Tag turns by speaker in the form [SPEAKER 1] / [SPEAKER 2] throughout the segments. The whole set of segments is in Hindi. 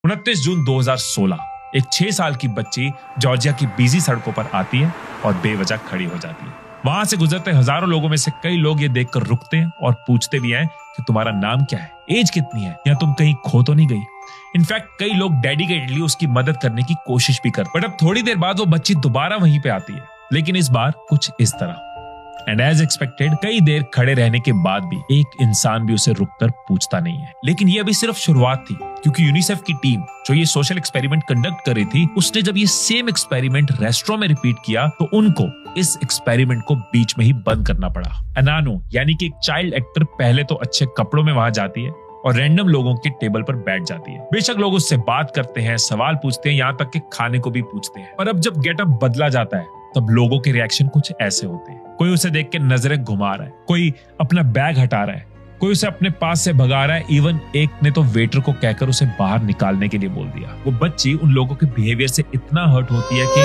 [SPEAKER 1] 29 जून 2016 एक 6 साल की बच्ची जॉर्जिया की बिजी सड़कों पर आती है और बेवजह खड़ी हो जाती है। वहां से गुजरते हजारों लोगों में से कई लोग ये देखकर रुकते हैं और पूछते भी हैं कि तुम्हारा नाम क्या है, एज कितनी है, या तुम कहीं खो तो नहीं गई। इनफैक्ट कई लोग डेडिकेटली उसकी मदद करने की कोशिश भी करते। बट अब थोड़ी देर बाद वो बच्ची दोबारा वहीं पे आती है, लेकिन इस बार कुछ इस तरह। एंड एज एक्सपेक्टेड कई देर खड़े रहने के बाद भी एक इंसान भी उसे रुककर पूछता नहीं है। लेकिन ये अभी सिर्फ शुरुआत थी, क्योंकि यूनिसेफ की टीम जो ये सोशल एक्सपेरिमेंट कंडक्ट कर रही थी, उसने जब ये सेम एक्सपेरिमेंट रेस्टोरेंट में रिपीट किया तो उनको इस एक्सपेरिमेंट को बीच में ही बंद करना पड़ा। अनानो यानी कि एक चाइल्ड एक्टर पहले तो अच्छे कपड़ों में वहां जाती है और रैंडम लोगों के टेबल पर बैठ जाती है। बेशक लोग उससे बात करते हैं, सवाल पूछते हैं, यहाँ तक कि खाने को भी पूछते हैं। और अब जब गेटअप बदला जाता है तब लोगों के रिएक्शन कुछ ऐसे होते हैं। कोई उसे देख के नजरें घुमा रहा है, कोई अपना बैग हटा रहा है, कोई उसे अपने पास से भगा रहा है। इवन एक ने तो वेटर को कहकर उसे बाहर निकालने के लिए बोल दिया। वो बच्ची उन लोगों के बिहेवियर से इतना हर्ट होती है कि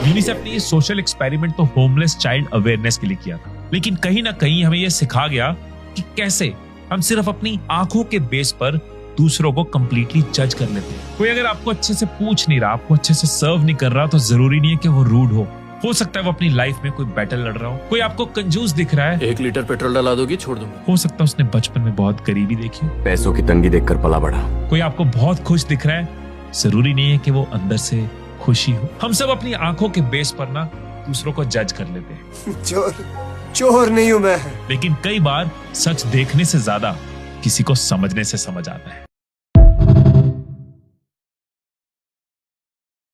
[SPEAKER 1] यूनिसेफ ने ये सोशल एक्सपेरिमेंट तो होमलेस चाइल्ड अवेयरनेस के लिए किया था, लेकिन कहीं ना कहीं हमें यह सिखा गया कि कैसे हम सिर्फ अपनी आंखों के बेस पर दूसरों को कंप्लीटली जज कर लेते हैं। कोई अगर आपको अच्छे से पूछ नहीं रहा, आपको अच्छे से सर्व नहीं कर रहा, तो जरूरी नहीं है कि वो रूड हो सकता है वो अपनी लाइफ में कोई बैटल लड़ रहा हो। कोई आपको कंजूस दिख रहा है,
[SPEAKER 2] 1 लीटर पेट्रोल डला दोगी, छोड़ दूंगा।
[SPEAKER 1] हो सकता है उसने बचपन में बहुत गरीबी देखी हो।
[SPEAKER 3] पैसों की तंगी देखकर पला बढ़ा।
[SPEAKER 1] कोई आपको बहुत खुश दिख रहा है, जरूरी नहीं है कि वो अंदर से खुशी हो। हम सब अपनी आंखों के बेस पर ना दूसरों को जज कर लेते हैं।
[SPEAKER 4] चोर नहीं हूं मैं।
[SPEAKER 1] लेकिन कई बार सच देखने से ज्यादा किसी को समझने से समझ आता है।